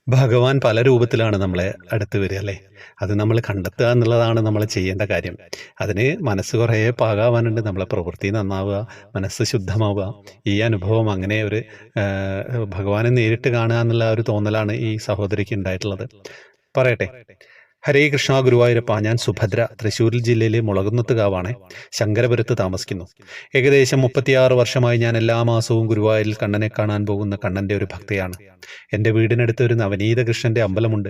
ഭഗവാൻ പല രൂപത്തിലാണ് നമ്മളെ അടുത്ത് വരിക അല്ലേ? അത് നമ്മൾ കണ്ടെത്തുക എന്നുള്ളതാണ് നമ്മൾ ചെയ്യേണ്ട കാര്യം. അതിന് മനസ്സ് കുറേ പാകാവാനുണ്ട്. നമ്മളെ പ്രവൃത്തി നന്നാവുക, മനസ്സ് ശുദ്ധമാവുക. ഈ അനുഭവം അങ്ങനെ ഒരു ഭഗവാനെ നേരിട്ട് കാണുക എന്നുള്ള ഒരു തോന്നലാണ് ഈ സഹോദരിക്ക് ഉണ്ടായിട്ടുള്ളത്. പറയട്ടെ. ഹരേ കൃഷ്ണ ഗുരുവായൂരപ്പ. ഞാൻ സുഭദ്ര, തൃശ്ശൂർ ജില്ലയിലെ മുളകുന്നത്തുകാവാണേ. ശങ്കരപുരത്ത് താമസിക്കുന്നു. ഏകദേശം 36 വർഷമായി ഞാൻ എല്ലാ മാസവും ഗുരുവായൂരിൽ കണ്ണനെ കാണാൻ പോകുന്ന കണ്ണൻ്റെ ഒരു ഭക്തയാണ്. എൻ്റെ വീടിനടുത്ത് ഒരു നവനീത കൃഷ്ണൻ്റെ അമ്പലമുണ്ട്.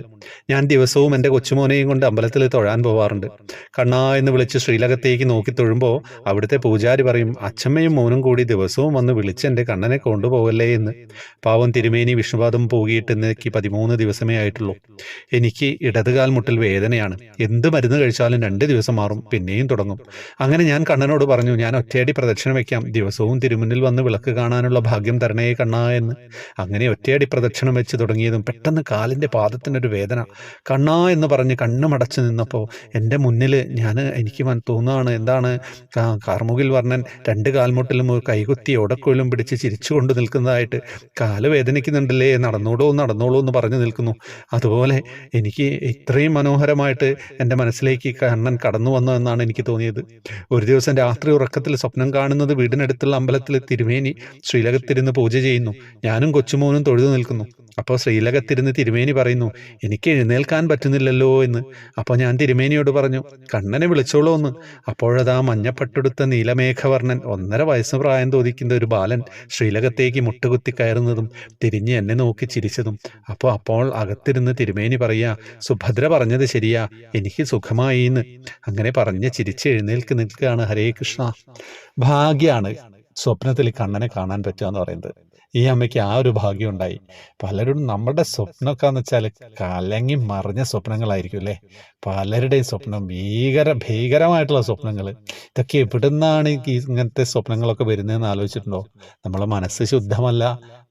ഞാൻ ദിവസവും എൻ്റെ കൊച്ചുമോനെയും കൊണ്ട് അമ്പലത്തിൽ തൊഴാൻ പോവാറുണ്ട്. കണ്ണാ എന്ന് വിളിച്ച് ശ്രീലകത്തേക്ക് നോക്കി തൊഴുമ്പോൾ അവിടുത്തെ പൂജാരി പറയും, അച്ഛമ്മയും മോനും കൂടി ദിവസവും വന്ന് വിളിച്ച് എൻ്റെ കണ്ണനെ കൊണ്ടുപോകല്ലേ എന്ന്. പാവം തിരുമേനി വിഷ്ണുപാദം പോകിയിട്ട് ഇന്നേക്ക് 13 ദിവസമേ ആയിട്ടുള്ളൂ. എനിക്ക് ഇടതുകാൽ മുട്ടിൽ വേദനയാണ്. എന്ത് മരുന്ന് കഴിച്ചാലും 2 ദിവസം മാറും, പിന്നെയും തുടങ്ങും. അങ്ങനെ ഞാൻ കണ്ണനോട് പറഞ്ഞു, ഞാൻ ഒറ്റയടി പ്രദക്ഷിണം വെക്കാം, ദിവസവും തിരുമുന്നിൽ വന്ന് വിളക്ക് കാണാനുള്ള ഭാഗ്യം തരണേ കണ്ണാ എന്ന്. അങ്ങനെ ഒറ്റയടി പ്രദക്ഷിണം വെച്ച് തുടങ്ങിയതും പെട്ടെന്ന് കാലിൻ്റെ പാദത്തിനൊരു വേദന. കണ്ണാ എന്ന് പറഞ്ഞ് കണ്ണുമടച്ച് നിന്നപ്പോൾ എൻ്റെ മുന്നിൽ എനിക്ക് തോന്നുകയാണ്, എന്താണ് കാർമുകിൽ വർണ്ണൻ 2 കാൽമുട്ടിലും കൈകുത്തി ഒടക്കൊയിലും പിടിച്ച് ചിരിച്ചുകൊണ്ട് നിൽക്കുന്നതായിട്ട്. കാല് വേദനിക്കുന്നുണ്ടല്ലേ, നടന്നോളൂ നടന്നോളൂ എന്ന് പറഞ്ഞു നിൽക്കുന്നു. അതുപോലെ എനിക്ക് ഇത്രയും മനോഹരമായിട്ട് എൻ്റെ മനസ്സിലേക്ക് കണ്ണൻ കടന്നു വന്നു എന്നാണ് എനിക്ക് തോന്നിയത്. ഒരു ദിവസം രാത്രി ഉറക്കത്തിൽ സ്വപ്നം കാണുന്നത് വീടിനടുത്തുള്ള അമ്പലത്തിൽ തിരുമേനി ശ്രീലകത്തിരുന്ന് പൂജ ചെയ്യുന്നു. ഞാനും കൊച്ചുമോനും തൊഴുതു നിൽക്കുന്നു. അപ്പോൾ ശ്രീലകത്തിരുന്ന് തിരുമേനി പറയുന്നു, എനിക്ക് എഴുന്നേൽക്കാൻ പറ്റുന്നില്ലല്ലോ എന്ന്. അപ്പോൾ ഞാൻ തിരുമേനിയോട് പറഞ്ഞു, കണ്ണനെ വിളിച്ചോളൂ എന്ന്. അപ്പോഴതാ മഞ്ഞപ്പട്ടെടുത്ത നീലമേഘവർണ്ണൻ 1.5 വയസ്സ് പ്രായം തോന്നിക്കുന്ന ഒരു ബാലൻ ശ്രീലകത്തേക്ക് മുട്ടുകുത്തി കയറുന്നതും തിരിഞ്ഞ് എന്നെ നോക്കി ചിരിച്ചതും. അപ്പോൾ അകത്തിരുന്ന് തിരുമേനി പറയാ, സുഭദ്ര പറഞ്ഞത് ശരിയാ, എനിക്ക് സുഖമായി എന്ന്. അങ്ങനെ പറഞ്ഞ് ചിരിച്ച് എഴുന്നേൽക്ക് നിൽക്കുകയാണ്. ഹരേ കൃഷ്ണ. ഭാഗ്യാണ് സ്വപ്നത്തിൽ കണ്ണനെ കാണാൻ പറ്റുക എന്ന് പറയുന്നത്. ഈ അമ്മയ്ക്ക് ആ ഒരു ഭാഗ്യം ഉണ്ടായി. പലരും നമ്മുടെ സ്വപ്നമൊക്കെ എന്ന് വെച്ചാൽ കലങ്ങി മറിഞ്ഞ സ്വപ്നങ്ങളായിരിക്കും അല്ലേ? പലരുടെയും സ്വപ്നം ഭീകരമായിട്ടുള്ള സ്വപ്നങ്ങൾ. ഇതൊക്കെ എവിടുന്നാണ് ഇങ്ങനത്തെ സ്വപ്നങ്ങളൊക്കെ വരുന്നതെന്ന് ആലോചിച്ചിട്ടുണ്ടോ? നമ്മളെ മനസ്സ് ശുദ്ധമല്ല,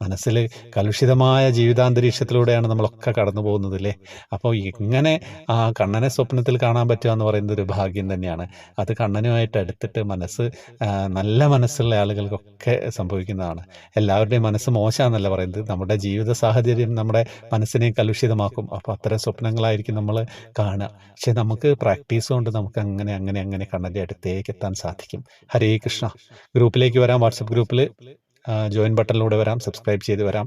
മനസ്സിൽ കലുഷിതമായ ജീവിതാന്തരീക്ഷത്തിലൂടെയാണ് നമ്മളൊക്കെ കടന്നു പോകുന്നത് അല്ലേ? അപ്പോൾ ഇങ്ങനെ ആ കണ്ണനെ സ്വപ്നത്തിൽ കാണാൻ പറ്റുക എന്ന് പറയുന്നത് ഒരു ഭാഗ്യം തന്നെയാണ്. അത് കണ്ണനുമായിട്ട് അടുത്തിട്ട് നല്ല മനസ്സുള്ള ആളുകൾക്കൊക്കെ സംഭവിക്കുന്നതാണ്. എല്ലാവരുടെയും മനസ്സ് മോശമാണെന്നല്ല പറയുന്നത്, നമ്മുടെ ജീവിത സാഹചര്യം നമ്മുടെ മനസ്സിനെ കലുഷിതമാക്കും. അപ്പോൾ അത്തരം സ്വപ്നങ്ങളായിരിക്കും നമ്മൾ കാണുക. പക്ഷെ നമുക്ക് പ്രാക്ടീസ് കൊണ്ട് നമുക്ക് അങ്ങനെ അങ്ങനെ അങ്ങനെ കണ്ണൻ്റെ അടുത്തേക്ക് എത്താൻ സാധിക്കും. ഹരേ കൃഷ്ണ. ഗ്രൂപ്പിലേക്ക് വരാം. വാട്സപ്പ് ഗ്രൂപ്പിൽ ജോയിൻ ബട്ടണിലൂടെ വരാം, സബ്സ്ക്രൈബ് ചെയ്ത് വരാം.